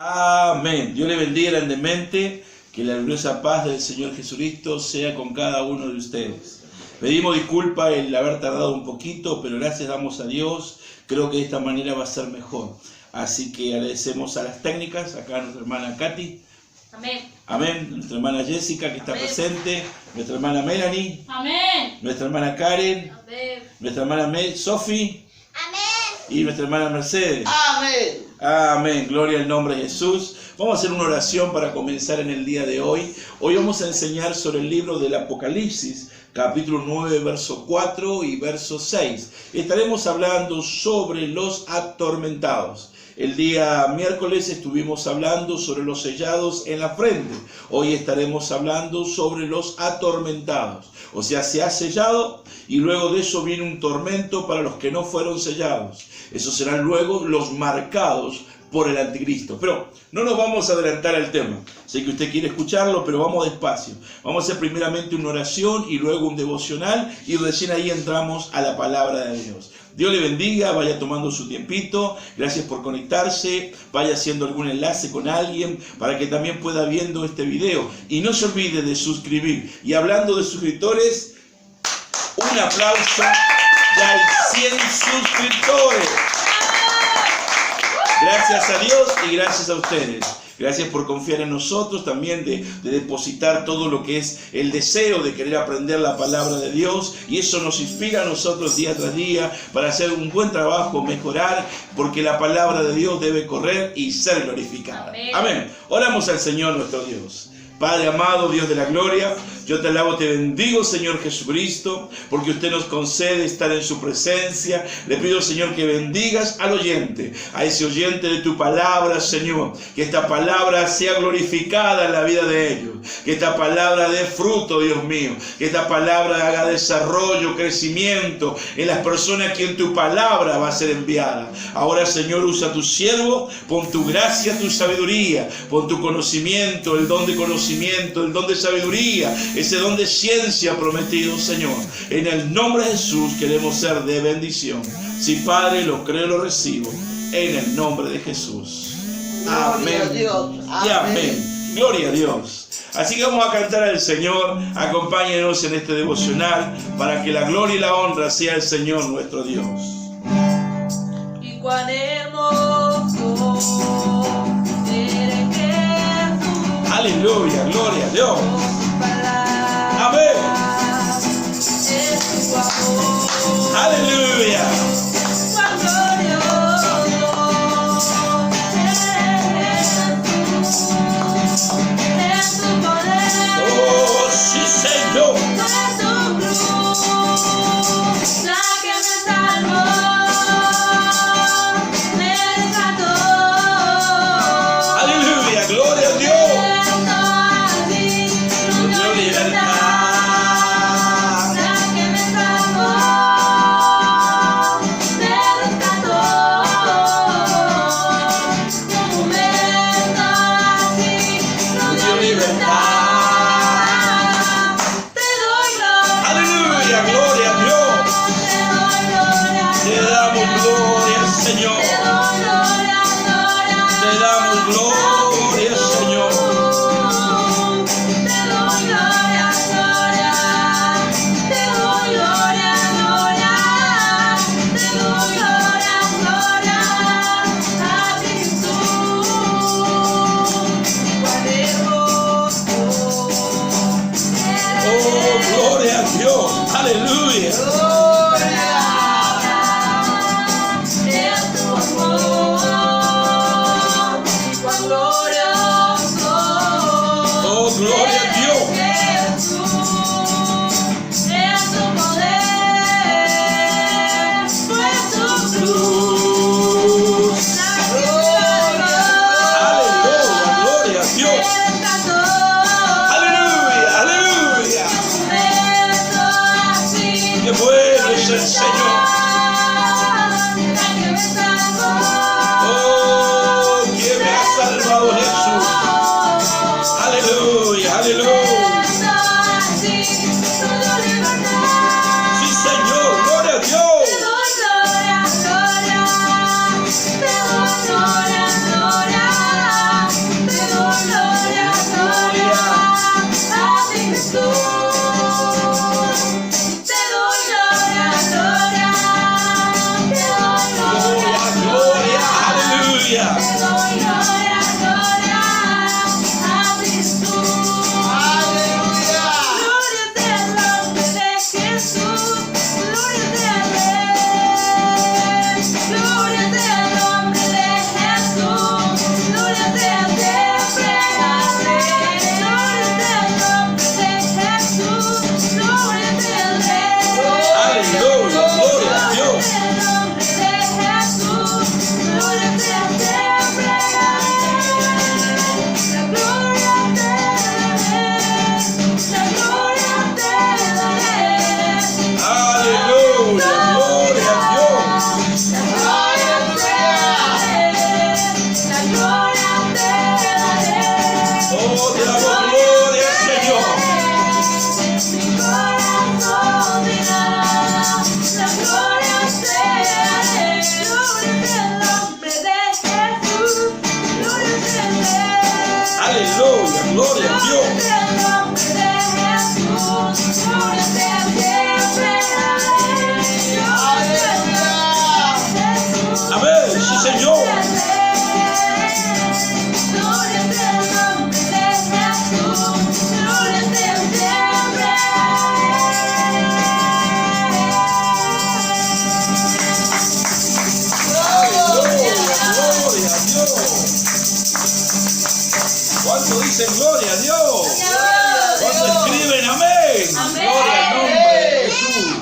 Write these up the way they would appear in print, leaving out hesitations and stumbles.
Amén. Dios le bendiga grandemente. Que la gloriosa paz del Señor Jesucristo sea con cada uno de ustedes. Pedimos disculpas el haber tardado un poquito, pero gracias damos a Dios. Creo que de esta manera va a ser mejor. Así que agradecemos a las técnicas, acá a nuestra hermana Katy. Amén. Amén. Nuestra hermana Jessica que está Amén. presente. Nuestra hermana Melanie. Amén. Nuestra hermana Karen. Amén. Nuestra hermana Sophie. Amén. Y nuestra hermana Mercedes. Amén. Amén, gloria al nombre de Jesús. Vamos a hacer una oración para comenzar en el día de hoy. Hoy vamos a enseñar sobre el libro del Apocalipsis, capítulo 9, verso 4 y verso 6. Estaremos hablando sobre los atormentados. El día miércoles estuvimos hablando sobre los sellados en la frente. Hoy estaremos hablando sobre los atormentados. O sea, se ha sellado y luego de eso viene un tormento para los que no fueron sellados. Esos serán luego los marcados por el anticristo. Pero no nos vamos a adelantar al tema. Sé que usted quiere escucharlo, pero vamos despacio. Vamos a hacer primeramente una oración y luego un devocional y recién ahí entramos a la palabra de Dios. Dios le bendiga, vaya tomando su tiempito, gracias por conectarse, vaya haciendo algún enlace con alguien para que también pueda viendo este video. Y no se olvide de suscribir. Y hablando de suscriptores, un aplauso, ya hay 100 suscriptores. Gracias a Dios y gracias a ustedes. Gracias por confiar en nosotros, también de depositar todo lo que es el deseo de querer aprender la palabra de Dios. Y eso nos inspira a nosotros día tras día para hacer un buen trabajo, mejorar, porque la palabra de Dios debe correr y ser glorificada. Amén. Amén. Oramos al Señor nuestro Dios. Padre amado, Dios de la gloria, yo te alabo, te bendigo, Señor Jesucristo, porque usted nos concede estar en su presencia. Le pido, Señor, que bendigas al oyente, a ese oyente de tu palabra, Señor, que esta palabra sea glorificada en la vida de ellos, que esta palabra dé fruto, Dios mío, que esta palabra haga desarrollo, crecimiento en las personas que en tu palabra va a ser enviada. Ahora, Señor, usa a tu siervo, pon tu gracia, tu sabiduría, pon tu conocimiento, el don de conocimiento, el don de sabiduría, ese don de ciencia prometido, Señor. En el nombre de Jesús queremos ser de bendición. Si Padre, lo creo, lo recibo. En el nombre de Jesús. Amén. Gloria a Dios. Y amén. Gloria a Dios. Así que vamos a cantar al Señor. Acompáñenos en este devocional para que la gloria y la honra sea el Señor nuestro Dios. Y cuán hermoso eres Jesús. Aleluya, gloria a Dios. Amén. Amén. Es tu amor. Aleluya. Cuán glorioso eres Jesús. Es tu poder. Oh, sí, Señor. Es tu cruz la que me salvó, me rescató. Aleluya, gloria a Dios. ¿Cuántos dicen gloria a Dios? ¿Cuántos escriben amén? Amén. Gloria al nombre de Jesús.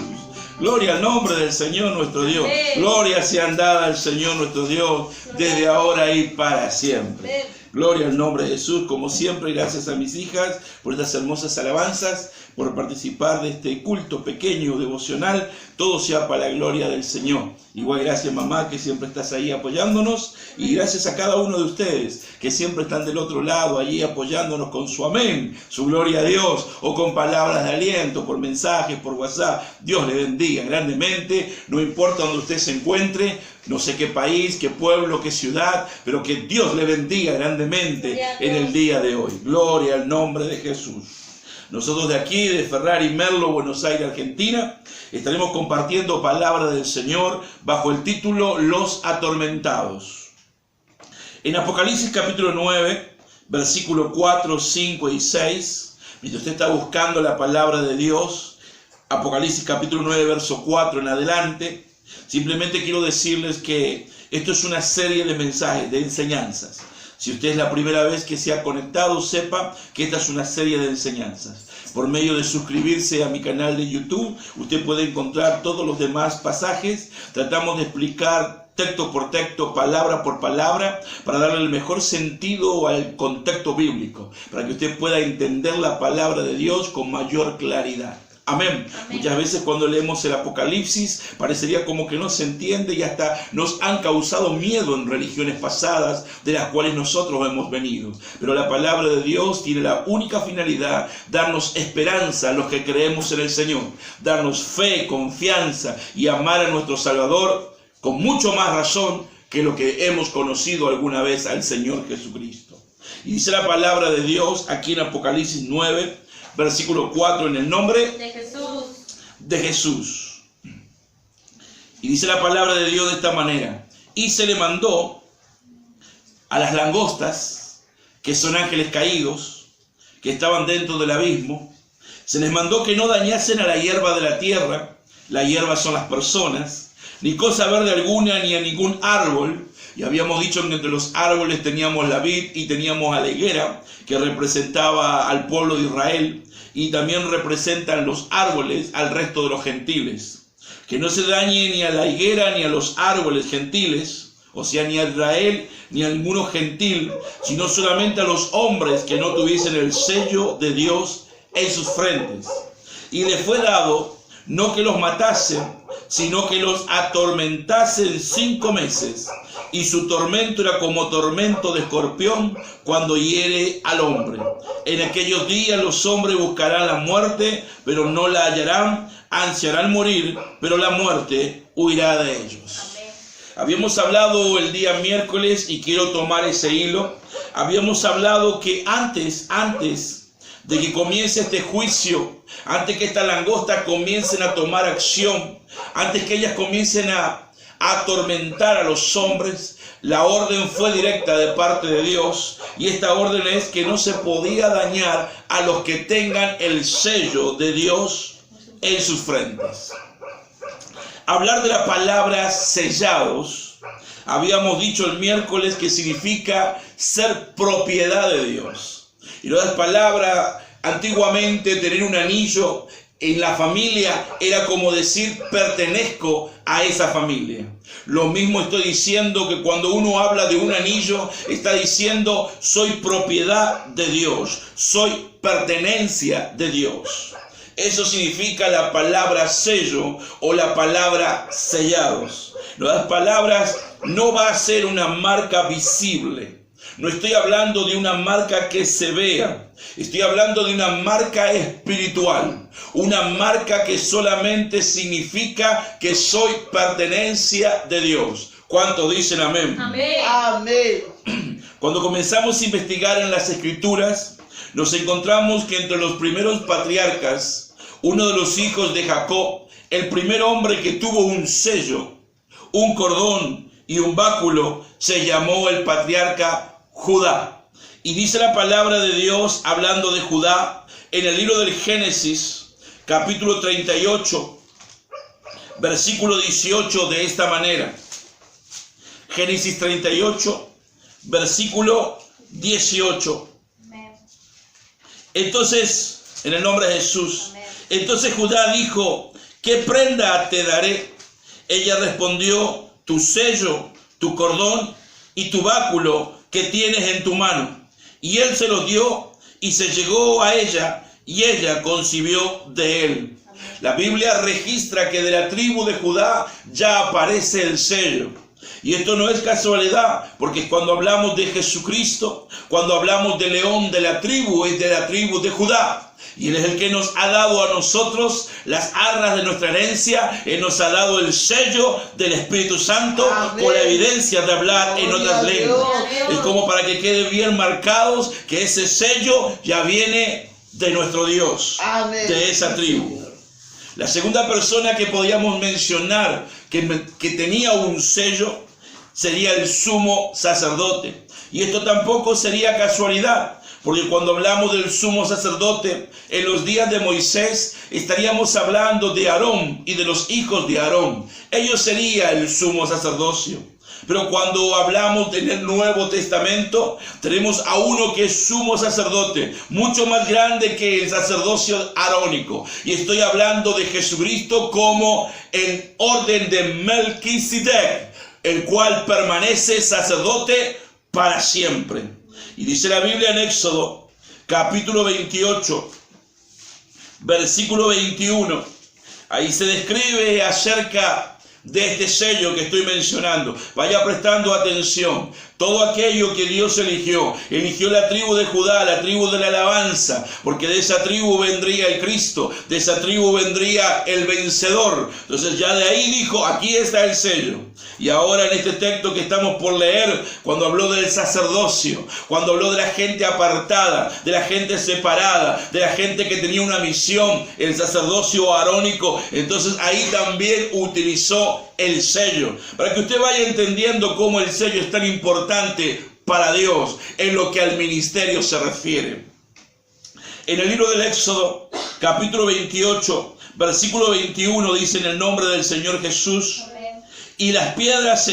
Gloria al nombre del Señor nuestro Dios. Gloria sean dadas al Señor nuestro Dios desde ahora y para siempre. Gloria al nombre de Jesús. Como siempre, gracias a mis hijas por estas hermosas alabanzas, por participar de este culto pequeño, devocional. Todo sea para la gloria del Señor. Igual gracias, mamá, que siempre estás ahí apoyándonos. Y gracias a cada uno de ustedes que siempre están del otro lado, allí apoyándonos con su amén, su gloria a Dios, o con palabras de aliento, por mensajes, por WhatsApp. Dios le bendiga grandemente. No importa donde usted se encuentre, no sé qué país, qué pueblo, qué ciudad, pero que Dios le bendiga grandemente en el día de hoy. Gloria al nombre de Jesús. Nosotros de aquí, de Ferrari Merlo, Buenos Aires, Argentina, estaremos compartiendo palabra del Señor bajo el título Los Atormentados. En Apocalipsis capítulo 9, versículos 4, 5 y 6, mientras usted está buscando la palabra de Dios, Apocalipsis capítulo 9, verso 4 en adelante, simplemente quiero decirles que esto es una serie de mensajes, de enseñanzas. Si usted es la primera vez que se ha conectado, sepa que esta es una serie de enseñanzas. Por medio de suscribirse a mi canal de YouTube, usted puede encontrar todos los demás pasajes. Tratamos de explicar texto por texto, palabra por palabra, para darle el mejor sentido al contexto bíblico, para que usted pueda entender la palabra de Dios con mayor claridad. Amén. Muchas veces cuando leemos el Apocalipsis parecería como que no se entiende y hasta nos han causado miedo en religiones pasadas de las cuales nosotros hemos venido. Pero la palabra de Dios tiene la única finalidad, darnos esperanza a los que creemos en el Señor, darnos fe, confianza y amar a nuestro Salvador con mucho más razón que lo que hemos conocido alguna vez al Señor Jesucristo. Y dice la palabra de Dios aquí en Apocalipsis 9, versículo 4, en el nombre de Jesús. Y dice la palabra de Dios de esta manera: y se le mandó a las langostas, que son ángeles caídos, que estaban dentro del abismo, se les mandó que no dañasen a la hierba de la tierra, la hierba son las personas, ni cosa verde alguna, ni a ningún árbol. Y habíamos dicho que entre los árboles teníamos la vid y teníamos a la higuera, que representaba al pueblo de Israel, y también representan los árboles al resto de los gentiles. Que no se dañe ni a la higuera ni a los árboles gentiles, o sea, ni a Israel ni a ninguno gentil, sino solamente a los hombres que no tuviesen el sello de Dios en sus frentes. Y le fue dado no que los matasen, sino que los atormentasen 5 meses. Y su tormento era como tormento de escorpión cuando hiere al hombre. En aquellos días los hombres buscarán la muerte, pero no la hallarán, ansiarán morir, pero la muerte huirá de ellos. Habíamos hablado el día miércoles, y quiero tomar ese hilo, habíamos hablado que antes de que comience este juicio, antes que estas langostas comiencen a tomar acción, antes que ellas comiencen a atormentar a los hombres, la orden fue directa de parte de Dios, y esta orden es que no se podía dañar a los que tengan el sello de Dios en sus frentes. Hablar de la palabra sellados, habíamos dicho el miércoles que significa ser propiedad de Dios. Y la palabra, antiguamente tener un anillo en la familia era como decir pertenezco a esa familia. Lo mismo estoy diciendo que cuando uno habla de un anillo, está diciendo soy propiedad de Dios, soy pertenencia de Dios. Eso significa la palabra sello o la palabra sellados. Las palabras no va a ser una marca visible. No estoy hablando de una marca que se vea. Estoy hablando de una marca espiritual. Una marca que solamente significa que soy pertenencia de Dios. ¿Cuántos dicen amén? Amén. Amén. Cuando comenzamos a investigar en las Escrituras, nos encontramos que entre los primeros patriarcas, uno de los hijos de Jacob, el primer hombre que tuvo un sello, un cordón y un báculo, se llamó el patriarca Judá. Y dice la palabra de Dios, hablando de Judá, en el libro del Génesis, capítulo 38, versículo 18, de esta manera. Génesis 38, versículo 18. Entonces, en el nombre de Jesús, entonces Judá dijo, ¿qué prenda te daré? Ella respondió, tu sello, tu cordón y tu báculo que tienes en tu mano. Y él se los dio y se llegó a ella y ella concibió de él. La Biblia registra que de la tribu de Judá ya aparece el sello. Y esto no es casualidad, porque cuando hablamos de Jesucristo, cuando hablamos del león de la tribu, es de la tribu de Judá. Y Él es el que nos ha dado a nosotros las arras de nuestra herencia. Él nos ha dado el sello del Espíritu Santo. Amén. Con la evidencia de hablar en otras lenguas. Es como para que quede bien marcados que ese sello ya viene de nuestro Dios. Amén. De esa tribu. La segunda persona que podíamos mencionar que tenía un sello sería el sumo sacerdote. Y esto tampoco sería casualidad, porque cuando hablamos del sumo sacerdote, en los días de Moisés estaríamos hablando de Aarón y de los hijos de Aarón. Ellos serían el sumo sacerdocio. Pero cuando hablamos en el Nuevo Testamento, tenemos a uno que es sumo sacerdote, mucho más grande que el sacerdocio arónico. Y estoy hablando de Jesucristo como el orden de Melquisedec, el cual permanece sacerdote para siempre. Y dice la Biblia en Éxodo, capítulo 28, versículo 21. Ahí se describe acerca de este sello que estoy mencionando. Vaya prestando atención. Todo aquello que Dios eligió la tribu de Judá, la tribu de la alabanza, porque de esa tribu vendría el Cristo, de esa tribu vendría el vencedor. Entonces ya de ahí dijo, aquí está el sello. Y ahora en este texto que estamos por leer, cuando habló del sacerdocio, cuando habló de la gente apartada, de la gente separada, de la gente que tenía una misión, el sacerdocio arónico, entonces ahí también utilizó el sello, para que usted vaya entendiendo cómo el sello es tan importante para Dios en lo que al ministerio se refiere. En el libro del Éxodo, capítulo 28, versículo 21, dice en el nombre del Señor Jesús, y las piedras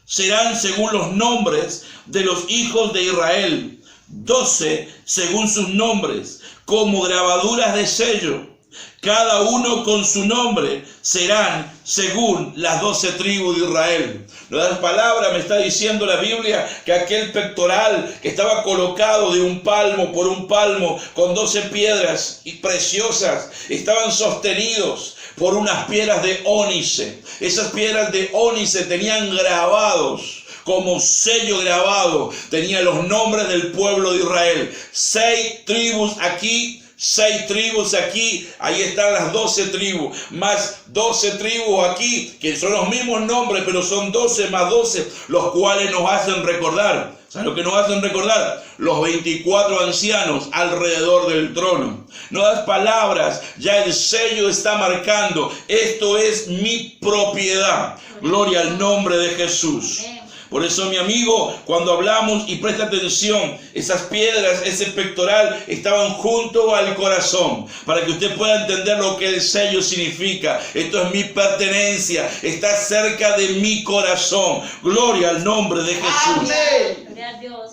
serán según los nombres de los hijos de Israel, 12 según sus nombres, como grabaduras de sello. Cada uno con su nombre serán según las 12 tribus de Israel. En otras palabras, me está diciendo la Biblia que aquel pectoral que estaba colocado de un palmo por un palmo con 12 piedras y preciosas estaban sostenidos por unas piedras de ónice. Esas piedras de ónice tenían grabados, como sello grabado, tenían los nombres del pueblo de Israel. 6 tribus aquí, 6 tribus aquí, ahí están las 12 tribus, más 12 tribus aquí, que son los mismos nombres, pero son 12 más 12, los cuales nos hacen recordar. ¿Saben lo que nos hacen recordar? Los 24 ancianos alrededor del trono. No das palabras, ya el sello está marcando, esto es mi propiedad. Gloria al nombre de Jesús. Por eso, mi amigo, cuando hablamos, y presta atención, esas piedras, ese pectoral, estaban junto al corazón, para que usted pueda entender lo que el sello significa. Esto es mi pertenencia, está cerca de mi corazón. Gloria al nombre de Jesús. Amén. Gloria a Dios.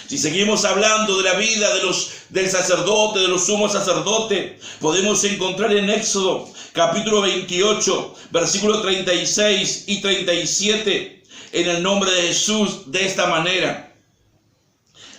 Si seguimos hablando de la vida del sacerdote, de los sumos sacerdotes, podemos encontrar en Éxodo, capítulo 28, versículos 36 y 37, en el nombre de Jesús, de esta manera.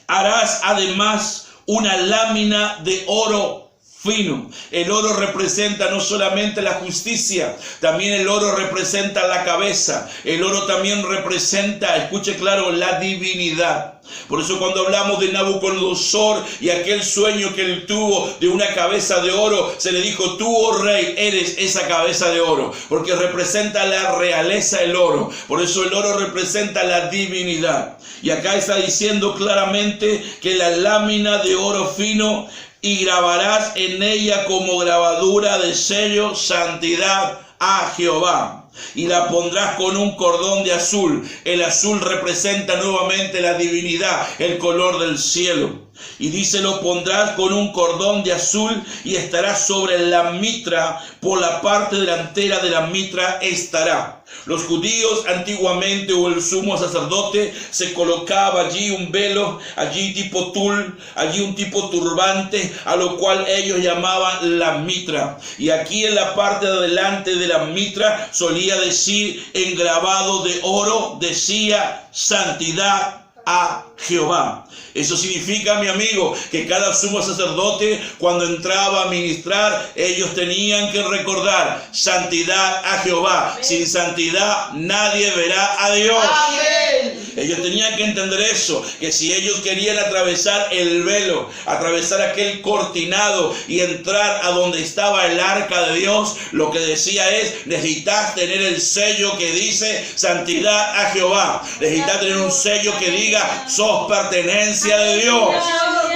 Harás además una lámina de oro fino. El oro representa no solamente la justicia, también el oro representa la cabeza. El oro también representa, escuche claro, la divinidad. Por eso cuando hablamos de Nabucodonosor y aquel sueño que él tuvo de una cabeza de oro, se le dijo, tú, oh rey, eres esa cabeza de oro, porque representa la realeza el oro. Por eso el oro representa la divinidad. Y acá está diciendo claramente que la lámina de oro fino, y grabarás en ella como grabadura de sello santidad a Jehová. Y la pondrás con un cordón de azul. El azul representa nuevamente la divinidad, el color del cielo. Y dice, lo pondrás con un cordón de azul y estará sobre la mitra, por la parte delantera de la mitra estará. Los judíos antiguamente, o el sumo sacerdote, se colocaba allí un velo, allí tipo tul, allí un tipo turbante, a lo cual ellos llamaban la mitra. Y aquí en la parte de adelante de la mitra solía decir, en grabado de oro, decía santidad a Jehová. Eso significa, mi amigo, que cada sumo sacerdote, cuando entraba a ministrar, ellos tenían que recordar santidad a Jehová. Sin santidad nadie verá a Dios. Amén. Ellos tenían que entender eso, que si ellos querían atravesar el velo, atravesar aquel cortinado y entrar a donde estaba el arca de Dios, lo que decía es, necesitas tener el sello que dice santidad a Jehová. Necesitas tener un sello que diga, sos pertenencia de Dios.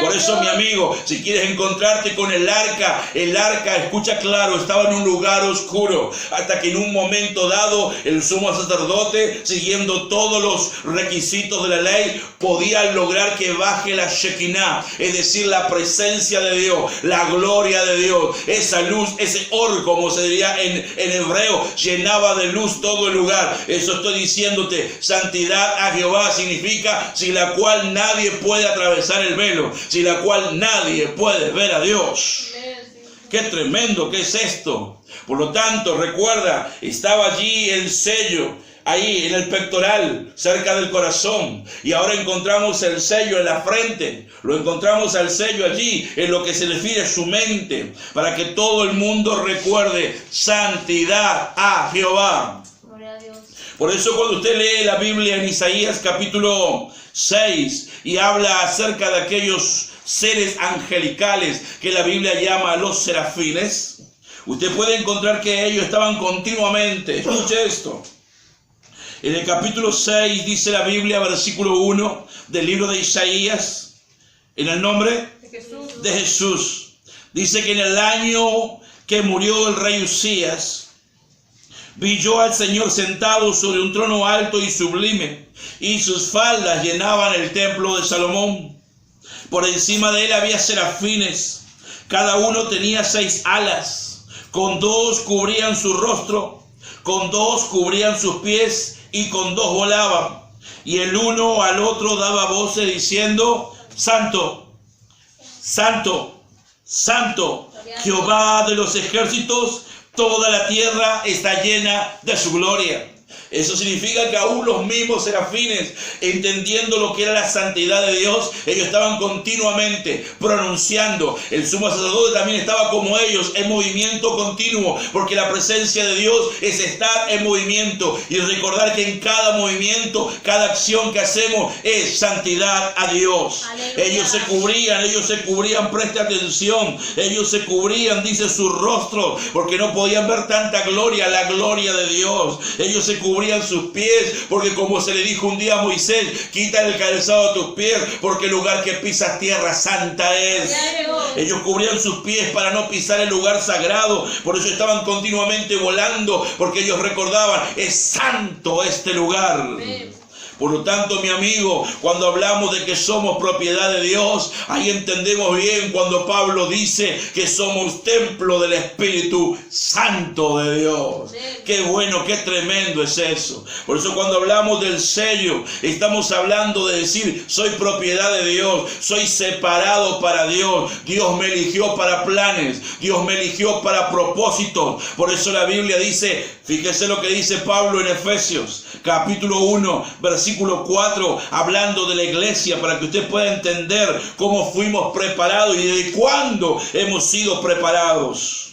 Por eso, mi amigo, si quieres encontrarte con el arca, escucha claro, estaba en un lugar oscuro, hasta que en un momento dado el sumo sacerdote, siguiendo todos los requisitos de la ley, podía lograr que baje la Shekinah, es decir, la presencia de Dios, la gloria de Dios, esa luz, ese or, como se diría en hebreo, llenaba de luz todo el lugar. Eso estoy diciéndote, santidad a Jehová significa sin la cual nadie puede atravesar el velo, sin la cual nadie puede ver a Dios. Qué tremendo que es esto. Por lo tanto, recuerda, estaba allí el sello, ahí en el pectoral, cerca del corazón. Y ahora encontramos el sello en la frente. Lo encontramos al sello allí, en lo que se refiere a su mente, para que todo el mundo recuerde santidad a Jehová. Gloria a Dios. Por eso cuando usted lee la Biblia en Isaías capítulo 6 y habla acerca de aquellos seres angelicales que la Biblia llama los serafines, usted puede encontrar que ellos estaban continuamente, escuche esto, en el capítulo 6 dice la Biblia, versículo 1 del libro de Isaías, en el nombre de Jesús, dice que en el año que murió el rey Usías, vi yo al Señor sentado sobre un trono alto y sublime, y sus faldas llenaban el templo de Salomón. Por encima de él había serafines, cada uno tenía 6 alas, con 2 cubrían su rostro, con 2 cubrían sus pies, y con 2 volaban. Y el uno al otro daba voces diciendo, Santo, Santo, Santo, Jehová de los ejércitos, toda la tierra está llena de su gloria. Eso significa que aún los mismos serafines, entendiendo lo que era la santidad de Dios, ellos estaban continuamente pronunciando. El sumo sacerdote también estaba como ellos, en movimiento continuo, porque la presencia de Dios es estar en movimiento y recordar que en cada movimiento, cada acción que hacemos es santidad a Dios. Aleluya. Ellos se cubrían, preste atención, ellos se cubrían, dice, su rostro, porque no podían ver tanta gloria, la gloria de Dios. Ellos se cubrían sus pies, porque como se le dijo un día a Moisés, quita el calzado de tus pies, porque el lugar que pisas tierra santa es. Ellos cubrían sus pies para no pisar el lugar sagrado, por eso estaban continuamente volando, porque ellos recordaban, es santo este lugar. Amén. Por lo tanto, mi amigo, cuando hablamos de que somos propiedad de Dios, ahí entendemos bien cuando Pablo dice que somos templo del Espíritu Santo de Dios. Qué bueno, qué tremendo es eso. Por eso cuando hablamos del sello, estamos hablando de decir, soy propiedad de Dios, soy separado para Dios. Dios me eligió para planes, Dios me eligió para propósitos. Por eso la Biblia dice, fíjese lo que dice Pablo en Efesios, capítulo 1, versículo 4, hablando de la iglesia, para que usted pueda entender cómo fuimos preparados y desde cuándo hemos sido preparados.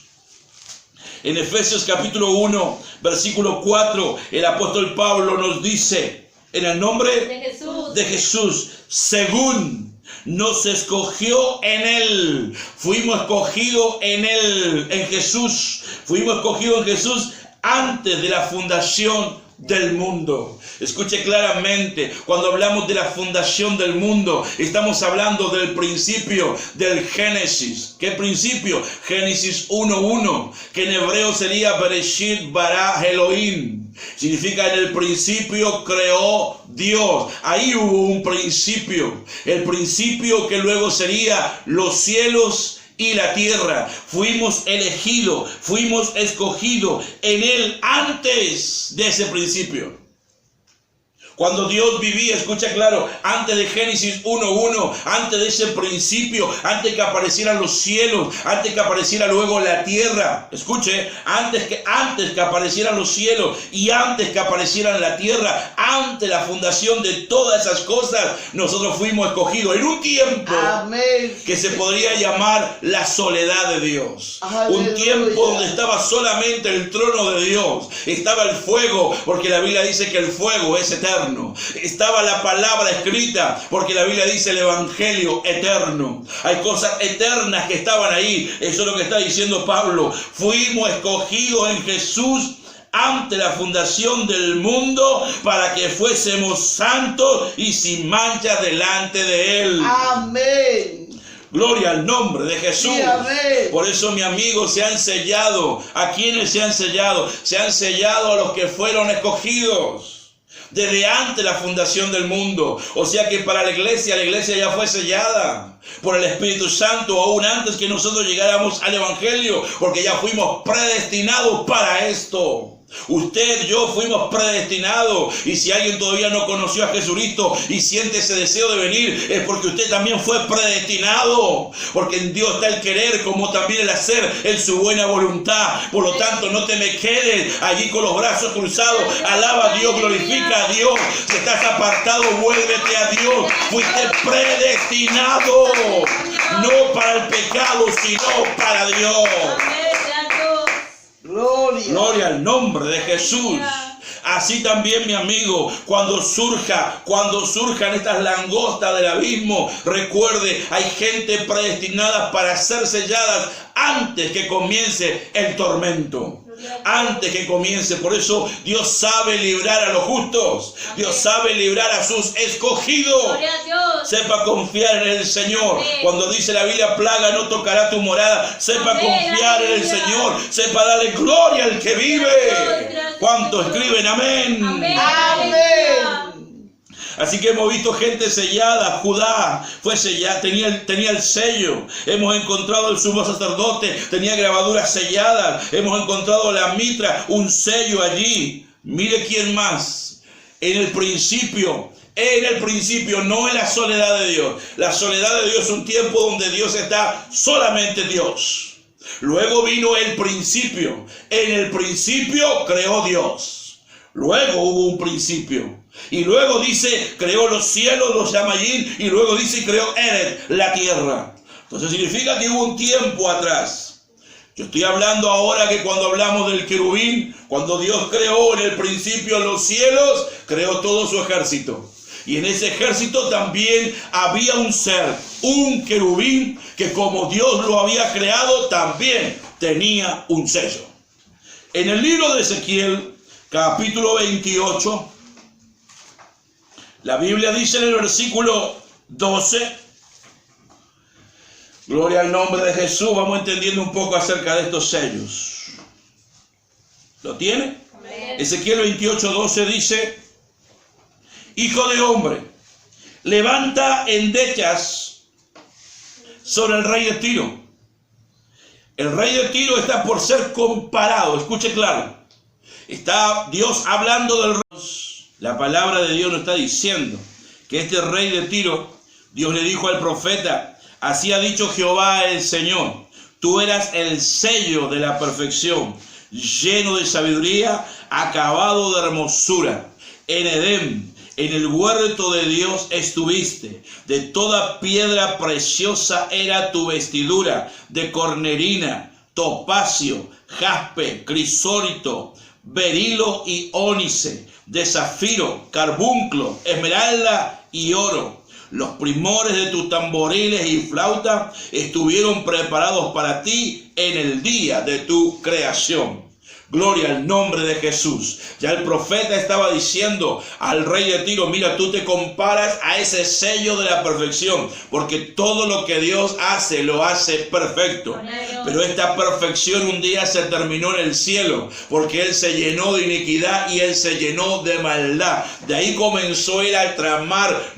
En Efesios capítulo 1, versículo 4, el apóstol Pablo nos dice, en el nombre de Jesús, según nos escogió en Él, fuimos escogidos en Él, en Jesús, fuimos escogidos en Jesús antes de la fundación del mundo. Escuche claramente, cuando hablamos de la fundación del mundo, estamos hablando del principio del Génesis. ¿Qué principio? Génesis 1:1, que en hebreo sería Bereshit bara Elohim. Significa en el principio creó Dios. Ahí hubo un principio. El principio que luego sería los cielos y la tierra. Fuimos elegidos, fuimos escogidos en Él antes de ese principio. Cuando Dios vivía, escucha claro, antes de Génesis 1:1, antes de ese principio, antes que aparecieran los cielos, antes que apareciera luego la tierra, escuche, antes que aparecieran los cielos y antes que apareciera la tierra, antes de la fundación de todas esas cosas, nosotros fuimos escogidos en un tiempo Amén. que se podría llamar la soledad de Dios. Aleluya. Un tiempo donde estaba solamente el trono de Dios, estaba el fuego, porque la Biblia dice que el fuego es eterno. Estaba la palabra escrita, porque la Biblia dice el evangelio eterno. Hay cosas eternas que estaban ahí. Eso es lo que está diciendo Pablo. Fuimos escogidos en Jesús ante la fundación del mundo para que fuésemos santos y sin mancha delante de Él. Amén. Gloria al nombre de Jesús. Sí, amén. Por eso, mi amigo, se han sellado. ¿A quiénes se han sellado? Se han sellado a los que fueron escogidos desde antes de la fundación del mundo. O sea que para la iglesia ya fue sellada por el Espíritu Santo aún antes que nosotros llegáramos al evangelio, porque ya fuimos predestinados para esto. Usted, yo fuimos predestinados, y si alguien todavía no conoció a Jesucristo y siente ese deseo de venir, es porque usted también fue predestinado, porque en Dios está el querer como también el hacer en su buena voluntad. Por lo tanto, no te me quedes allí con los brazos cruzados. Alaba a Dios, glorifica a Dios. Si estás apartado, vuélvete a Dios. Fuiste predestinado, no para el pecado, sino para Dios. Gloria al nombre de Jesús. Así también, mi amigo, cuando surjan estas langostas del abismo, recuerde, hay gente predestinada para ser selladas antes que comience el tormento. Antes que comience. Por eso Dios sabe librar a los justos. Dios sabe librar a sus escogidos. Sepa confiar en el Señor. Cuando dice la Biblia, plaga no tocará tu morada, sepa confiar en el Señor. Sepa darle gloria al que vive. ¿Cuántos escriben amén? Amén. Así que hemos visto gente sellada. Judá fue sellada, tenía el sello. Hemos encontrado el sumo sacerdote, tenía grabaduras selladas. Hemos encontrado la mitra, un sello allí. Mire quién más. En el principio, no en la soledad de Dios. La soledad de Dios es un tiempo donde Dios está solamente Dios. Luego vino el principio. En el principio creó Dios. Luego hubo un principio. Y luego dice, creó los cielos, los Shamayim, y luego dice, creó Eret, la tierra. Entonces significa que hubo un tiempo atrás. Yo estoy hablando ahora que cuando hablamos del querubín, cuando Dios creó en el principio los cielos, creó todo su ejército. Y en ese ejército también había un ser, un querubín, que como Dios lo había creado, también tenía un sello. En el libro de Ezequiel, capítulo 28, la Biblia dice en el versículo 12, gloria al nombre de Jesús, vamos entendiendo un poco acerca de estos sellos. ¿Lo tiene? Amén. Ezequiel 28, 12 dice, hijo de hombre, levanta endechas sobre el rey de Tiro. El rey de Tiro está por ser comparado, escuche claro. Está Dios hablando del rey. La palabra de Dios nos está diciendo que este rey de Tiro, Dios le dijo al profeta, así ha dicho Jehová el Señor, tú eras el sello de la perfección, lleno de sabiduría, acabado de hermosura. En Edén, en el huerto de Dios estuviste, de toda piedra preciosa era tu vestidura, de cornerina, topacio, jaspe, crisólito, berilo y ónice, de zafiro, carbunclo, esmeralda y oro. Los primores de tus tamboriles y flautas estuvieron preparados para ti en el día de tu creación. Gloria al nombre de Jesús. Ya el profeta estaba diciendo al rey de Tiro, mira, tú te comparas a ese sello de la perfección, porque todo lo que Dios hace, lo hace perfecto. Pero esta perfección un día se terminó en el cielo, porque Él se llenó de iniquidad y Él se llenó de maldad. De ahí comenzó Él a tramar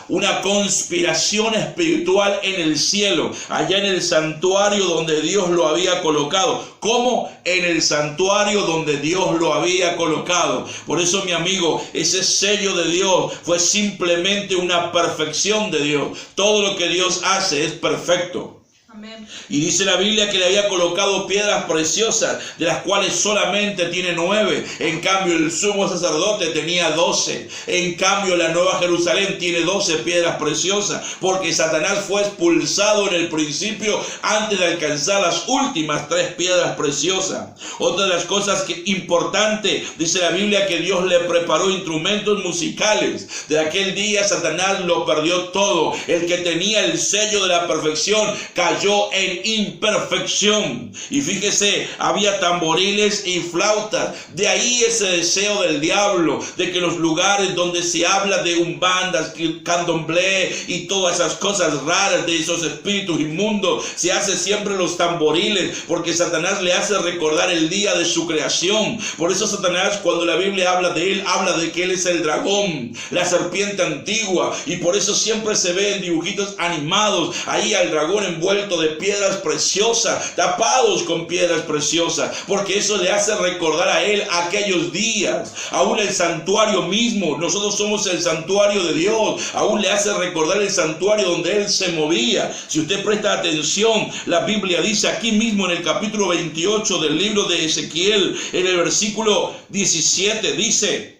una conspiración espiritual en el cielo, allá en el santuario donde Dios lo había colocado. ¿Cómo? En el santuario donde Dios lo había colocado. Por eso, mi amigo, ese sello de Dios fue simplemente una perfección de Dios. Todo lo que Dios hace es perfecto. Amén. Y dice la Biblia que le había colocado piedras preciosas, de las cuales solamente tiene 9. En cambio, el sumo sacerdote tenía 12. En cambio, la Nueva Jerusalén tiene 12 piedras preciosas, porque Satanás fue expulsado en el principio antes de alcanzar las últimas 3 piedras preciosas. Otra de las cosas importantes, dice la Biblia, que Dios le preparó instrumentos musicales. De aquel día Satanás lo perdió todo. El que tenía el sello de la perfección cayó en imperfección. Y fíjese, había tamboriles y flautas. De ahí ese deseo del diablo de que los lugares donde se habla de umbandas, candomblé y todas esas cosas raras, de esos espíritus inmundos, se hace siempre los tamboriles, porque Satanás le hace recordar el día de su creación. Por eso Satanás, cuando la Biblia habla de él, habla de que él es el dragón, la serpiente antigua, y por eso siempre se ve en dibujitos animados ahí al dragón envuelto de piedras preciosas, tapados con piedras preciosas, porque eso le hace recordar a él aquellos días. Aún el santuario mismo, nosotros somos el santuario de Dios, aún le hace recordar el santuario donde él se movía. Si usted presta atención, la Biblia dice aquí mismo en el capítulo 28 del libro de Ezequiel, en el versículo 17, dice: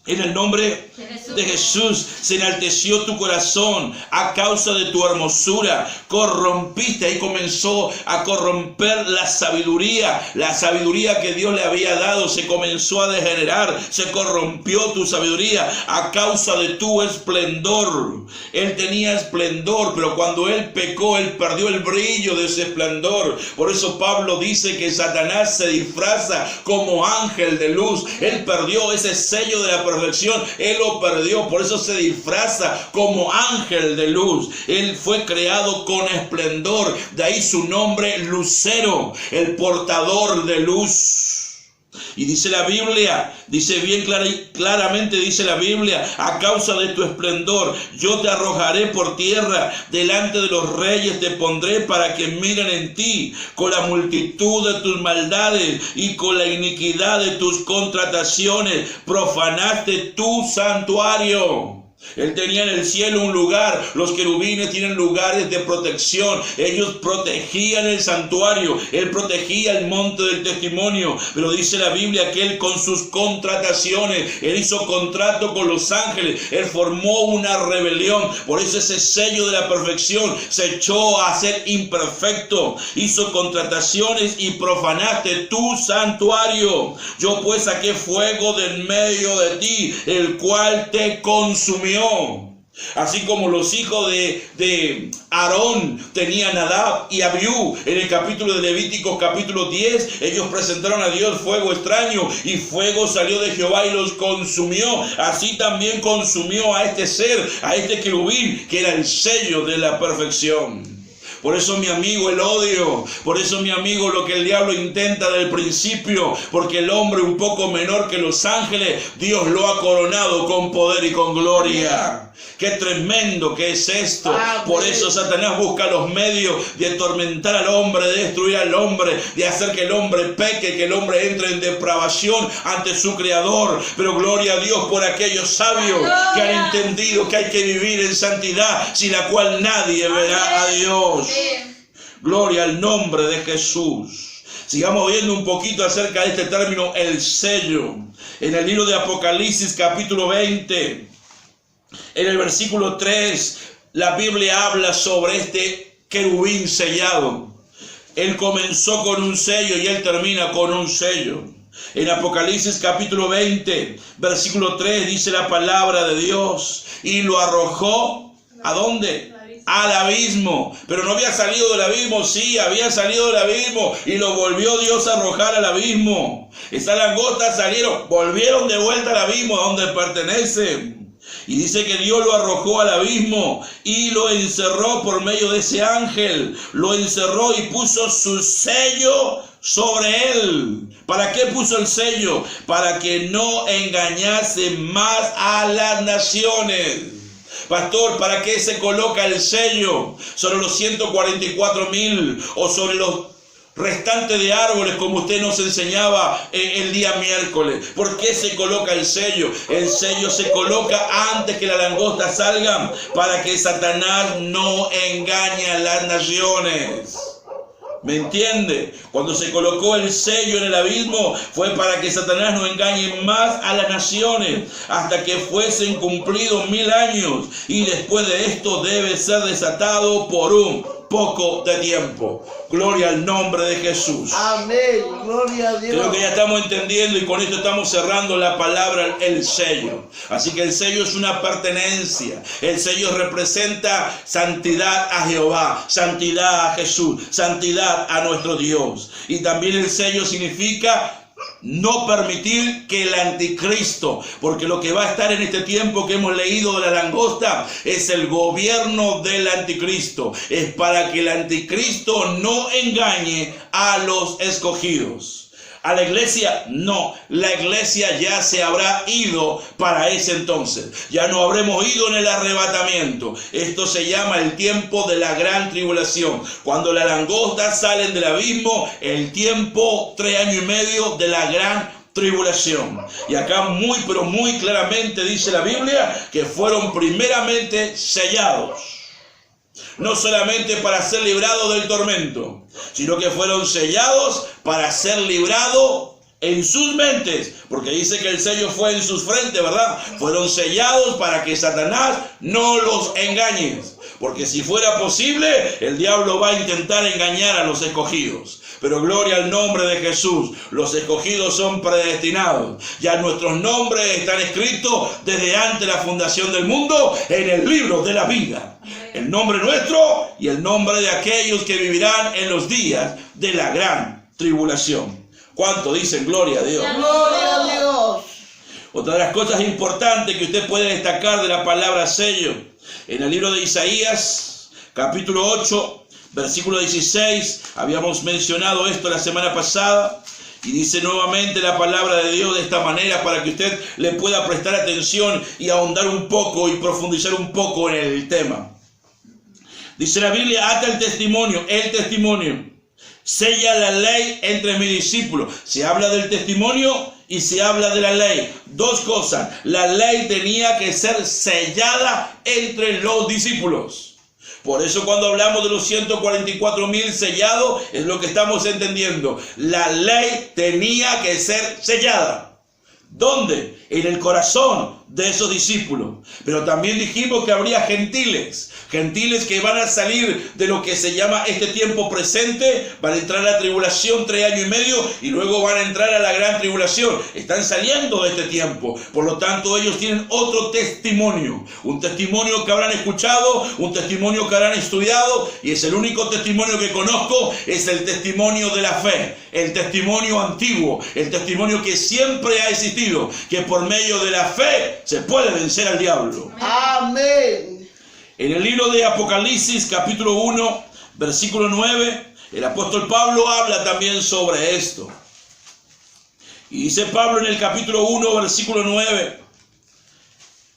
en el nombre de Jesús se enalteció tu corazón a causa de tu hermosura. Corrompiste, ahí comenzó a corromper la sabiduría que Dios le había dado. Se comenzó a degenerar, se corrompió tu sabiduría a causa de tu esplendor. Él tenía esplendor, pero cuando él pecó, él perdió el brillo de ese esplendor. Por eso Pablo dice que Satanás se disfraza como ángel de luz. Él perdió ese sello de la perfección, él lo perdió, por eso se disfraza como ángel de luz. Él fue creado con esplendor, de ahí su nombre Lucero, el portador de luz. Y dice la Biblia, dice bien claramente, dice la Biblia: a causa de tu esplendor, yo te arrojaré por tierra, delante de los reyes te pondré para que miren en ti. Con la multitud de tus maldades y con la iniquidad de tus contrataciones, profanaste tu santuario. Él tenía en el cielo un lugar. Los querubines tienen lugares de protección. Ellos protegían el santuario. Él protegía el monte del testimonio. Pero dice la Biblia que él, con sus contrataciones, él hizo contrato con los ángeles. Él formó una rebelión. Por eso ese sello de la perfección se echó a ser imperfecto. Hizo contrataciones y profanaste tu santuario. Yo pues saqué fuego del medio de ti, el cual te consumió. Así como los hijos de Aarón tenían Nadab y Abiú. En el capítulo de Levíticos capítulo 10, ellos presentaron a Dios fuego extraño, y fuego salió de Jehová y los consumió. Así también consumió a este ser, a este querubín, que era el sello de la perfección. Por eso, mi amigo, el odio. Por eso, mi amigo, lo que el diablo intenta del principio. Porque el hombre, un poco menor que los ángeles, Dios lo ha coronado con poder y con gloria. Qué tremendo que es esto. Por eso Satanás busca los medios de atormentar al hombre, de destruir al hombre, de hacer que el hombre peque, que el hombre entre en depravación ante su creador. Pero gloria a Dios por aquellos sabios que han entendido que hay que vivir en santidad, sin la cual nadie verá a Dios. Gloria al nombre de Jesús. Sigamos viendo un poquito acerca de este término, el sello. En el libro de Apocalipsis capítulo 20, en el versículo 3, la Biblia habla sobre este querubín sellado. Él comenzó con un sello y él termina con un sello. En Apocalipsis capítulo 20, versículo 3, dice la palabra de Dios: y lo arrojó, ¿a dónde? al abismo. Pero no había salido del abismo, sí, había salido del abismo y lo volvió Dios a arrojar al abismo. Esas langostas salieron, volvieron de vuelta al abismo, a donde pertenecen. Y dice que Dios lo arrojó al abismo y lo encerró por medio de ese ángel. Lo encerró y puso su sello sobre él. ¿Para qué puso el sello? Para que no engañase más a las naciones. Pastor, ¿para qué se coloca el sello? ¿Sobre los 144,000 o sobre los restantes de árboles, como usted nos enseñaba el día miércoles? ¿Por qué se coloca el sello? El sello se coloca antes que las langostas salgan, para que Satanás no engañe a las naciones. ¿Me entiende? Cuando se colocó el sello en el abismo fue para que Satanás no engañe más a las naciones hasta que fuesen cumplidos 1000 años, y después de esto debe ser desatado por un poco de tiempo. Gloria al nombre de Jesús. Amén. Gloria a Dios. Creo que ya estamos entendiendo, y con esto estamos cerrando la palabra el sello. Así que el sello es una pertenencia. El sello representa santidad a Jehová, santidad a Jesús, santidad a nuestro Dios. Y también el sello significa no permitir que el anticristo, porque lo que va a estar en este tiempo que hemos leído de la langosta es el gobierno del anticristo. Es para que el anticristo no engañe a los escogidos. A la iglesia, no. La iglesia ya se habrá ido para ese entonces. Ya no habremos ido en el arrebatamiento. Esto se llama el tiempo de la gran tribulación. Cuando las langostas salen del abismo, el tiempo 3 años y medio de la gran tribulación. Y acá muy pero muy claramente dice la Biblia que fueron primeramente sellados. No solamente para ser librados del tormento, sino que fueron sellados para ser librados en sus mentes, porque dice que el sello fue en sus frentes, ¿verdad? Fueron sellados para que Satanás no los engañe, porque si fuera posible, el diablo va a intentar engañar a los escogidos. Pero gloria al nombre de Jesús, los escogidos son predestinados. Ya nuestros nombres están escritos desde antes de la fundación del mundo en el libro de la vida. El nombre nuestro y el nombre de aquellos que vivirán en los días de la gran tribulación. ¿Cuánto dicen gloria a Dios? Gloria a Dios. Otra de las cosas importantes que usted puede destacar de la palabra sello, en el libro de Isaías, capítulo 8, versículo 16, habíamos mencionado esto la semana pasada, y dice nuevamente la palabra de Dios de esta manera para que usted le pueda prestar atención y ahondar un poco y profundizar un poco en el tema. Dice la Biblia: ata el testimonio, sella la ley entre mis discípulos. Se habla del testimonio y se habla de la ley. Dos cosas. La ley tenía que ser sellada entre los discípulos. Por eso cuando hablamos de los 144,000 sellados, es lo que estamos entendiendo. La ley tenía que ser sellada. ¿Dónde? En el corazón de esos discípulos. Pero también dijimos que habría gentiles que van a salir de lo que se llama este tiempo presente, van a entrar a la tribulación 3 años y medio y luego van a entrar a la gran tribulación. Están saliendo de este tiempo, por lo tanto ellos tienen otro testimonio, un testimonio que habrán escuchado, un testimonio que habrán estudiado, y es el único testimonio que conozco, es el testimonio de la fe, el testimonio antiguo, el testimonio que siempre ha existido, que por medio de la fe se puede vencer al diablo. Amén. En el libro de Apocalipsis, capítulo 1, versículo 9, el apóstol Pablo habla también sobre esto. Y dice Pablo en el capítulo 1, versículo 9,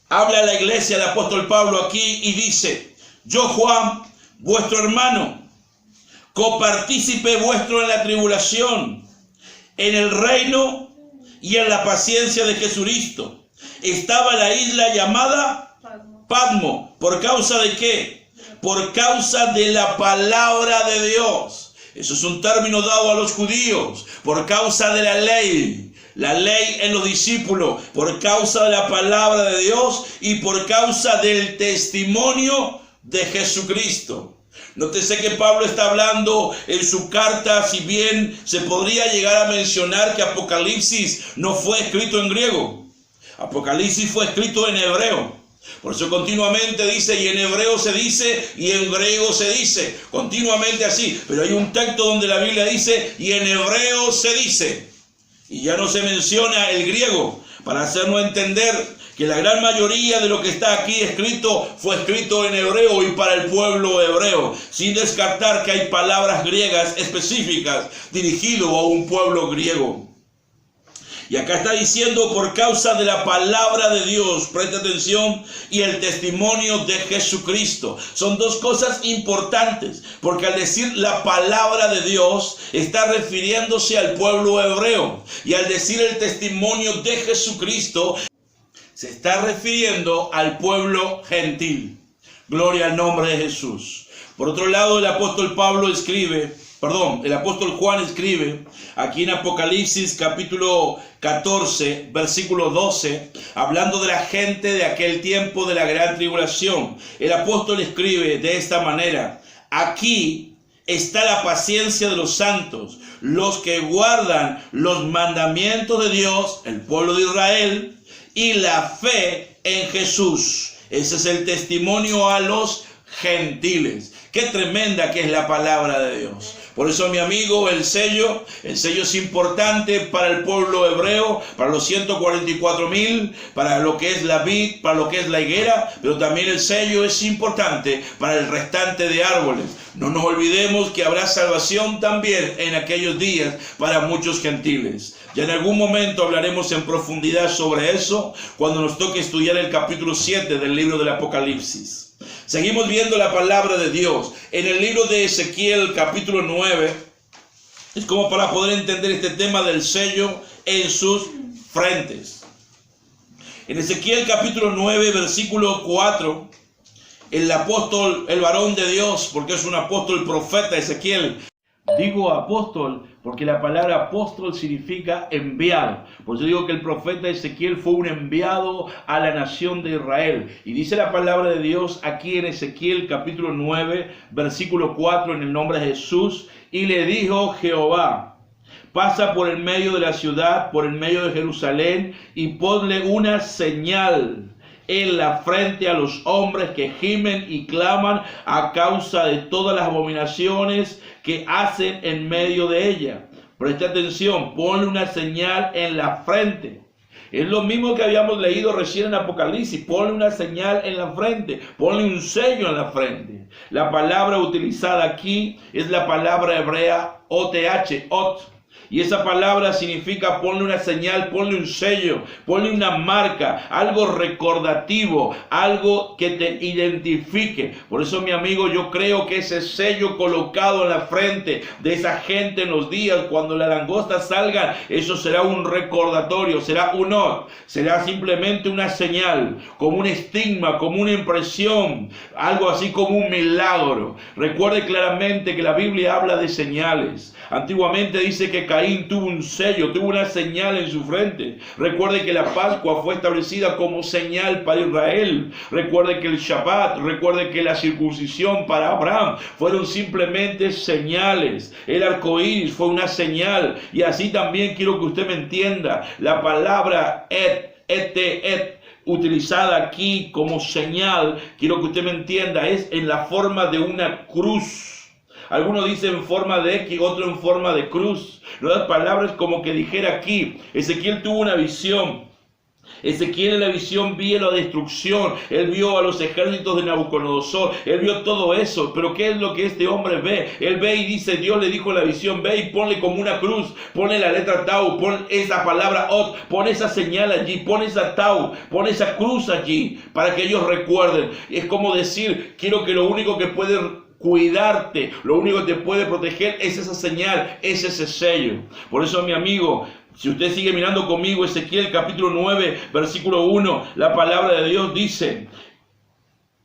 habla a la iglesia el apóstol Pablo aquí y dice: yo, Juan, vuestro hermano, copartícipe vuestro en la tribulación, en el reino y en la paciencia de Jesucristo, estaba la isla llamada Patmo. ¿Por causa de qué? Por causa de la palabra de Dios. Eso es un término dado a los judíos. Por causa de la ley en los discípulos, por causa de la palabra de Dios y por causa del testimonio de Jesucristo. Nótese que Pablo está hablando en su carta, si bien se podría llegar a mencionar que Apocalipsis no fue escrito en griego. Apocalipsis fue escrito en hebreo. Por eso continuamente dice, y en hebreo se dice, y en griego se dice, continuamente así. Pero hay un texto donde la Biblia dice, y en hebreo se dice. Y ya no se menciona el griego, para hacernos entender que la gran mayoría de lo que está aquí escrito fue escrito en hebreo y para el pueblo hebreo, sin descartar que hay palabras griegas específicas dirigidas a un pueblo griego. Y acá está diciendo por causa de la palabra de Dios, presta atención, y el testimonio de Jesucristo. Son dos cosas importantes, porque al decir la palabra de Dios, está refiriéndose al pueblo hebreo. Y al decir el testimonio de Jesucristo, se está refiriendo al pueblo gentil. Gloria al nombre de Jesús. Por otro lado, el apóstol Juan escribe aquí en Apocalipsis capítulo 14, versículo 12, hablando de la gente de aquel tiempo de la gran tribulación. El apóstol escribe de esta manera: aquí está la paciencia de los santos, los que guardan los mandamientos de Dios, el pueblo de Israel, y la fe en Jesús. Ese es el testimonio a los gentiles. Qué tremenda que es la palabra de Dios. Por eso, mi amigo, el sello es importante para el pueblo hebreo, para los 144,000, para lo que es la vid, para lo que es la higuera, pero también el sello es importante para el restante de árboles. No nos olvidemos que habrá salvación también en aquellos días para muchos gentiles. Ya en algún momento hablaremos en profundidad sobre eso cuando nos toque estudiar el capítulo 7 del libro del Apocalipsis. Seguimos viendo la palabra de Dios. En el libro de Ezequiel capítulo 9, es como para poder entender este tema del sello en sus frentes. En Ezequiel capítulo 9, versículo 4, el apóstol, el varón de Dios, porque es un apóstol profeta Ezequiel. Digo apóstol porque la palabra apóstol significa enviado. Por eso digo que el profeta Ezequiel fue un enviado a la nación de Israel. Y dice la palabra de Dios aquí en Ezequiel capítulo 9, versículo 4, en el nombre de Jesús. Y le dijo Jehová: pasa por el medio de la ciudad, por el medio de Jerusalén, y ponle una señal en la frente a los hombres que gimen y claman a causa de todas las abominaciones que hacen en medio de ella. Presta atención, ponle una señal en la frente. Es lo mismo que habíamos leído recién en Apocalipsis. Ponle una señal en la frente, ponle un sello en la frente. La palabra utilizada aquí es la palabra hebrea OTH, ot. Y esa palabra significa ponle una señal, ponle un sello, ponle una marca, algo recordativo, algo que te identifique. Por eso, mi amigo, yo creo que ese sello colocado en la frente de esa gente en los días cuando las langostas salgan, eso será un recordatorio, será un ot, será simplemente una señal, como un estigma, como una impresión, algo así como un milagro. Recuerde claramente que la Biblia habla de señales. Antiguamente dice que Caín tuvo un sello, tuvo una señal en su frente. Recuerde que la Pascua fue establecida como señal para Israel. Recuerde que el Shabbat, recuerde que la circuncisión para Abraham fueron simplemente señales. El arco iris fue una señal. Y así también quiero que usted me entienda. La palabra et, utilizada aquí como señal, quiero que usted me entienda, es en la forma de una cruz. Algunos dicen en forma de X, otro en forma de cruz. Las palabras como que dijera aquí, Ezequiel tuvo una visión. Ezequiel en la visión vio la destrucción, él vio a los ejércitos de Nabucodonosor, él vio todo eso. Pero ¿qué es lo que este hombre ve? Él ve y dice, Dios le dijo en la visión, ve y ponle como una cruz, ponle la letra Tau, pon esa palabra Ot, pon esa señal allí, pon esa Tau, pon esa cruz allí, para que ellos recuerden. Es como decir, quiero que lo único que puede cuidarte, lo único que te puede proteger es esa señal, es ese sello. Por eso, mi amigo, si usted sigue mirando conmigo Ezequiel capítulo 9, versículo 1, la palabra de Dios dice: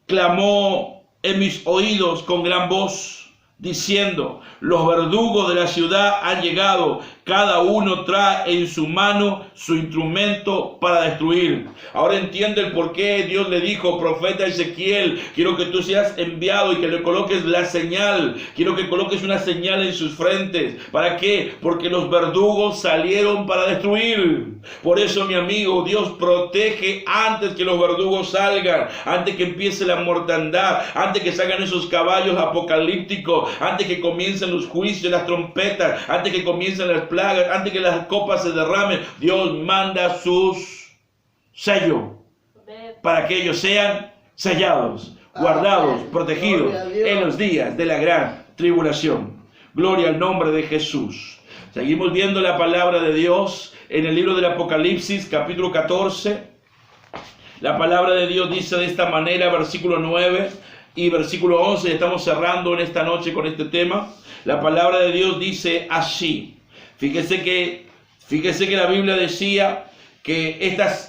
clamó en mis oídos con gran voz, diciendo, los verdugos de la ciudad han llegado Cada uno trae en su mano su instrumento para destruir. Ahora entiende el por qué Dios le dijo, profeta Ezequiel, quiero que tú seas enviado y que le coloques la señal. Quiero que coloques una señal en sus frentes. ¿Para qué? Porque los verdugos salieron para destruir. Por eso, mi amigo, Dios protege antes que los verdugos salgan, antes que empiece la mortandad, antes que salgan esos caballos apocalípticos, antes que comiencen los juicios, las trompetas, antes que comiencen las plagas, antes que las copas se derramen. Dios manda sus sellos para que ellos sean sellados, guardados, protegidos en los días de la gran tribulación. Gloria al nombre de Jesús. Seguimos viendo la palabra de Dios en el libro del Apocalipsis, capítulo 14. La palabra de Dios dice de esta manera, versículo 9 y versículo 11. Estamos cerrando en esta noche con este tema. La palabra de Dios dice así. Fíjese que la Biblia decía que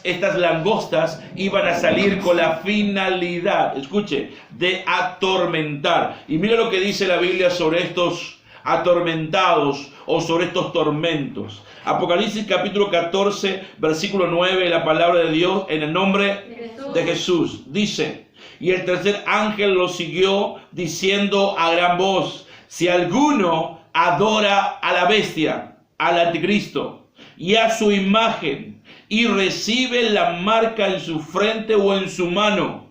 estas langostas iban a salir con la finalidad, escuche, de atormentar. Y mira lo que dice la Biblia sobre estos atormentados o sobre estos tormentos. Apocalipsis capítulo 14, versículo 9, la palabra de Dios en el nombre de Jesús. Dice, y el tercer ángel lo siguió diciendo a gran voz, si alguno adora a la bestia, al anticristo, y a su imagen, y recibe la marca en su frente o en su mano,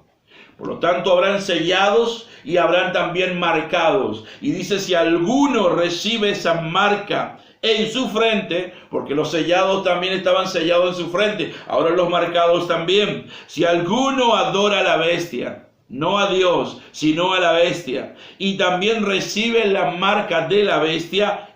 por lo tanto habrán sellados y habrán también marcados. Y dice, si alguno recibe esa marca en su frente, porque los sellados también estaban sellados en su frente, ahora los marcados también. Si alguno adora a la bestia, no a Dios, sino a la bestia, y también recibe la marca de la bestia,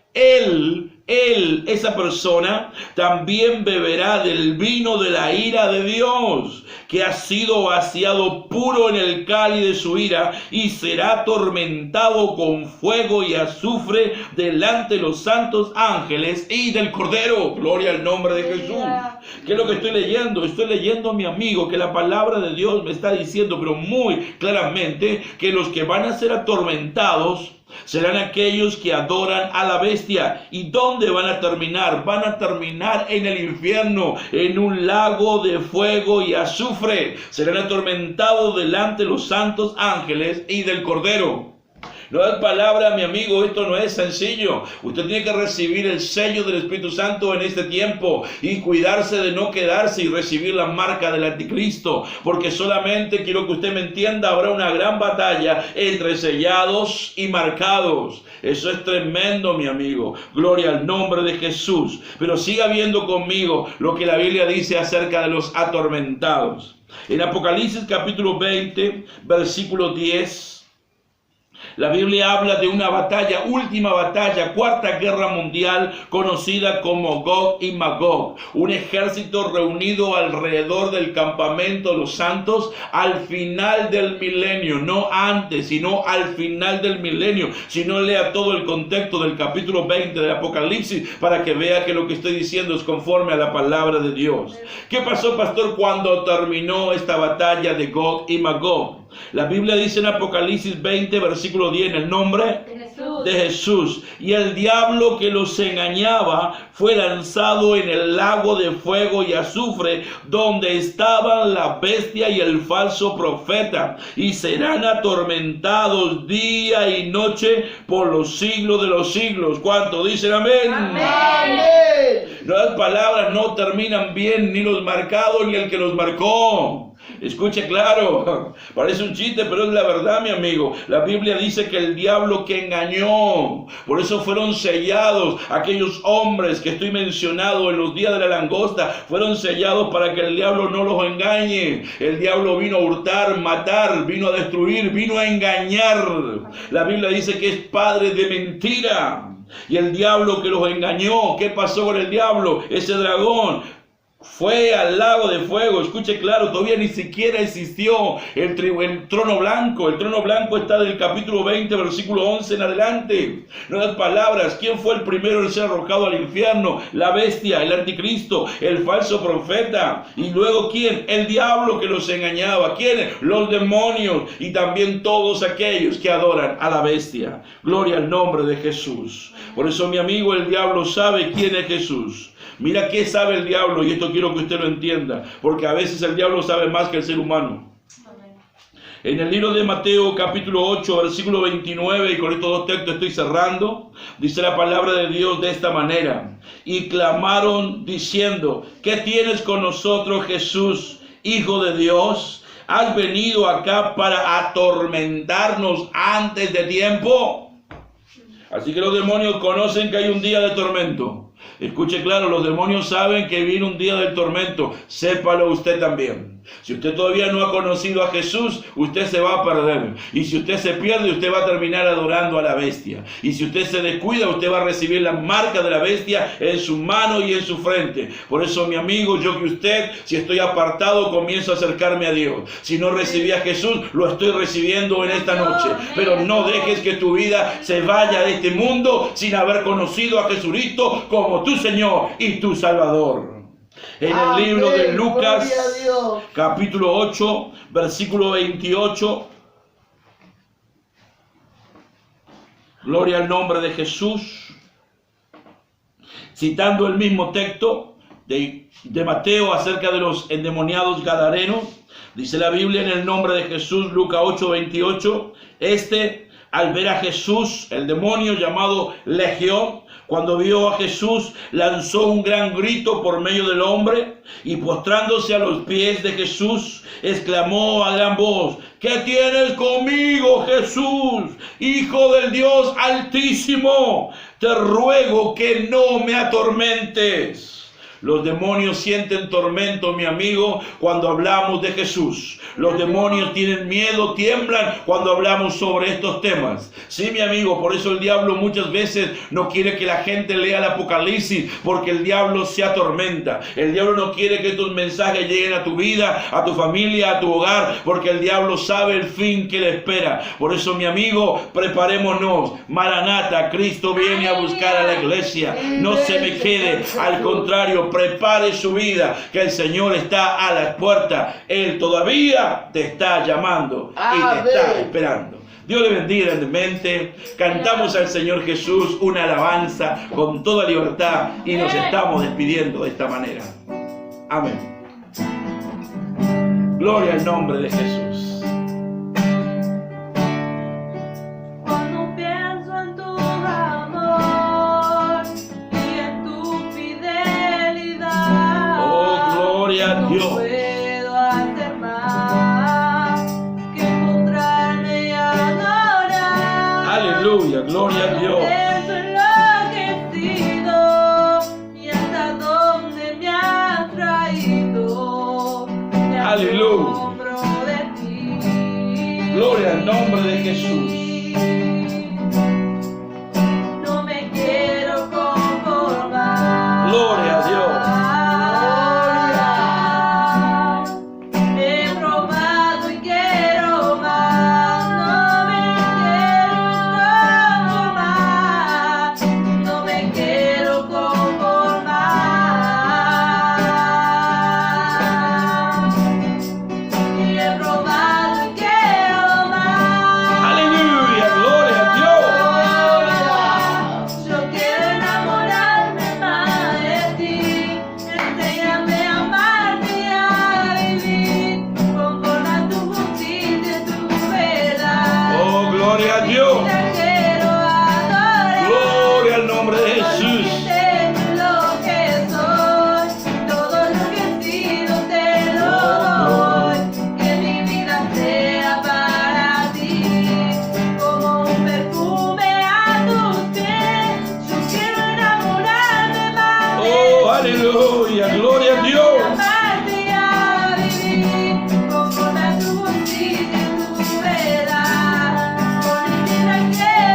esa persona también beberá del vino de la ira de Dios, que ha sido vaciado puro en el cáliz de su ira, y será atormentado con fuego y azufre delante de los santos ángeles y del Cordero. Gloria al nombre de Jesús. ¿Qué es lo que estoy leyendo? Estoy leyendo, mi amigo, que la palabra de Dios me está diciendo, pero muy claramente, que los que van a ser atormentados serán aquellos que adoran a la bestia. ¿Y dónde van a terminar? Van a terminar en el infierno, en un lago de fuego y azufre. Serán atormentados delante de los santos ángeles y del Cordero. No es palabra, mi amigo, esto no es sencillo. Usted tiene que recibir el sello del Espíritu Santo en este tiempo y cuidarse de no quedarse y recibir la marca del anticristo, porque solamente, quiero que usted me entienda, habrá una gran batalla entre sellados y marcados. Eso es tremendo, mi amigo. Gloria al nombre de Jesús. Pero siga viendo conmigo lo que la Biblia dice acerca de los atormentados. En Apocalipsis capítulo 20, versículo 10, la Biblia habla de una batalla, última batalla, cuarta guerra mundial, conocida como Gog y Magog. Un ejército reunido alrededor del campamento de los santos al final del milenio, no antes, sino al final del milenio. Si no, lea todo el contexto del capítulo 20 del Apocalipsis para que vea que lo que estoy diciendo es conforme a la palabra de Dios. ¿Qué pasó, pastor, cuando terminó esta batalla de Gog y Magog? La Biblia dice en Apocalipsis 20, versículo 10, en el nombre de Jesús. Y el diablo que los engañaba fue lanzado en el lago de fuego y azufre, donde estaban la bestia y el falso profeta, y serán atormentados día y noche por los siglos de los siglos. ¿Cuánto dicen amén? Amén. Las palabras no terminan bien, ni los marcados, ni el que los marcó. Escuche claro, parece un chiste, pero es la verdad, mi amigo. La Biblia dice que el diablo que engañó, por eso fueron sellados aquellos hombres que estoy mencionado en los días de la langosta, fueron sellados para que el diablo no los engañe. El diablo vino a hurtar, matar, vino a destruir, vino a engañar. La Biblia dice que es padre de mentira. Y el diablo que los engañó, ¿qué pasó con el diablo? Ese dragón Fue al lago de fuego. Escuche claro, todavía ni siquiera existió el trono blanco. El trono blanco está del capítulo 20, versículo 11 en adelante. No das palabras. ¿Quién fue el primero en ser arrojado al infierno? La bestia, el anticristo, el falso profeta. Y luego ¿quién? El diablo que los engañaba. ¿Quién? Los demonios y también todos aquellos que adoran a la bestia. Gloria al nombre de Jesús. Por eso, mi amigo, el diablo sabe quién es Jesús. Mira qué sabe el diablo, y esto quiero que usted lo entienda, porque a veces el diablo sabe más que el ser humano. En el libro de Mateo capítulo 8 versículo 29, y con estos dos textos estoy cerrando, dice la palabra de Dios de esta manera: y clamaron diciendo, ¿qué tienes con nosotros, Jesús, Hijo de Dios? ¿Has venido acá para atormentarnos antes de tiempo? Así que los demonios conocen que hay un día de tormento. Escuche claro, los demonios saben que viene un día del tormento. Sépalo usted también. Si usted todavía no ha conocido a Jesús, usted se va a perder. Y si usted se pierde, usted va a terminar adorando a la bestia. Y si usted se descuida, usted va a recibir la marca de la bestia en su mano y en su frente. Por eso, mi amigo, yo que usted, si estoy apartado, comienzo a acercarme a Dios. Si no recibí a Jesús, lo estoy recibiendo en esta noche. Pero no dejes que tu vida se vaya de este mundo sin haber conocido a Jesucristo como tu Señor y tu Salvador. En el libro de Lucas, capítulo 8, versículo 28. Gloria al nombre de Jesús. Citando el mismo texto de Mateo acerca de los endemoniados gadarenos, dice la Biblia en el nombre de Jesús, Lucas 8, 28. Al ver a Jesús, el demonio llamado Legión, cuando vio a Jesús, lanzó un gran grito por medio del hombre y postrándose a los pies de Jesús, exclamó a gran voz: ¿qué tienes conmigo, Jesús, Hijo del Dios Altísimo? Te ruego que no me atormentes. Los demonios sienten tormento, mi amigo, cuando hablamos de Jesús. Los demonios tienen miedo, tiemblan cuando hablamos sobre estos temas. Sí, mi amigo, por eso el diablo muchas veces no quiere que la gente lea el Apocalipsis, porque el diablo se atormenta. El diablo no quiere que estos mensajes lleguen a tu vida, a tu familia, a tu hogar, porque el diablo sabe el fin que le espera. Por eso, mi amigo, preparémonos. Maranata, Cristo viene a buscar a la iglesia. No se me quede, al contrario, prepare su vida, que el Señor está a las puertas. Él todavía te está llamando y te está esperando. Dios le bendiga grandemente. Cantamos al Señor Jesús una alabanza con toda libertad y nos estamos despidiendo de esta manera. Amén. Gloria al nombre de Jesús. No puedo hacer más que mostrarme y adorar. Aleluya, gloria a Dios. Enloquecido y hasta donde me has traído. Aleluya. De ti. Gloria al nombre de Jesús. No me quiero conformar. Gloria a Dios. Aleluya, gloria a Dios. Conforme a tu justicia y tu verdad, con mi vida quiero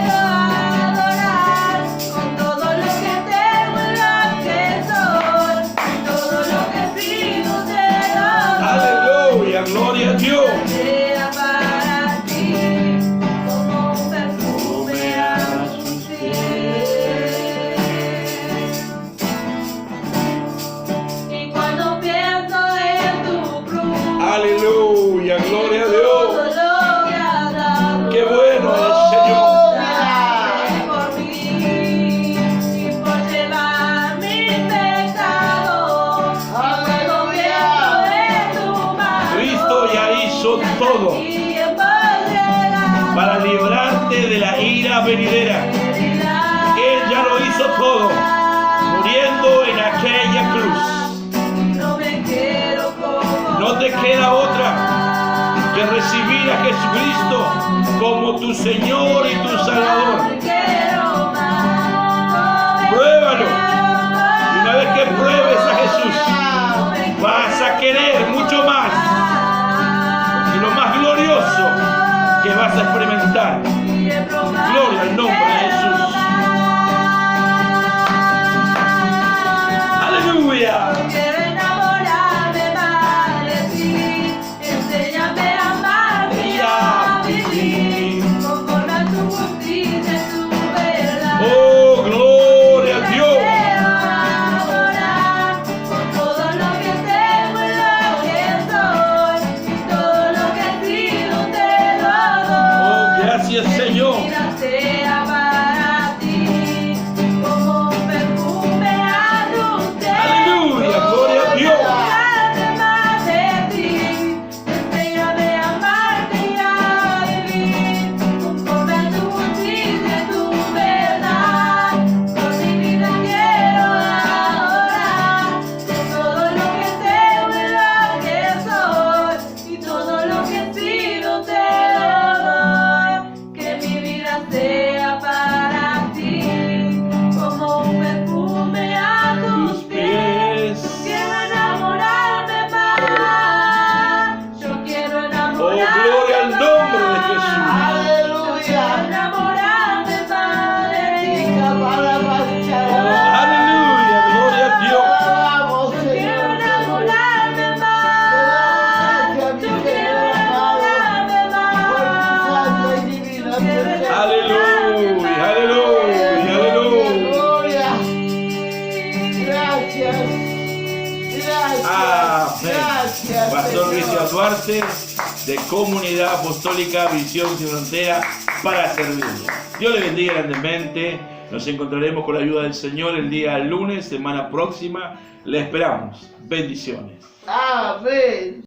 vida venidera. Él ya lo hizo todo, muriendo en aquella cruz. No me quiero como No te queda otra que recibir a Jesucristo como tu Señor y tu Salvador. quiero más. Pruébalo. Y una vez que pruebes a Jesús, vas a querer mucho más. Y lo más glorioso que vas a experimentar. Gloria al nombre de Jesús. Aleluya. Quiero enamorarme más de ti. Enséñame a amarte y a vivir conforme a tu justicia y tu verdad. Oh, gloria a Dios. Quiero adorar con todo lo que tengo y lo que soy, y todo lo que he sido te lo Oh, doy. gracias, Señor. Que mi vida sea para ti como un perfume a tu ser. Aleluya, gloria a Dios. Enamorarme más de ti, enséñame a amarte y a vivir conforme a tu justicia y tu verdad. Por mi vida quiero adorar con todo lo que tengo y lo que soy, y todo lo que he sido te lo doy. Que mi vida sea para ti como un perfume a tus pies. Quiero enamorarme más. Yo quiero Oh, enamorarme gloria al nombre de Jesús. más. Aleluya. Quiero enamorarme más de ti. Aleluya, gloria a Dios. Vamos, Yo quiero Señor. enamorarme más. Yo quiero enamorarme más. Yo quiero Aleluya, aleluya, aleluya. Gloria. Gracias. Gracias. Amén. Gracias. Pastor Señor. Cristian Duarte, de Comunidad Apostólica Visión Sin Frontera, para servirle. Dios le bendiga grandemente. Nos encontraremos con la ayuda del Señor el día lunes, semana próxima. Le esperamos. Bendiciones. Amén.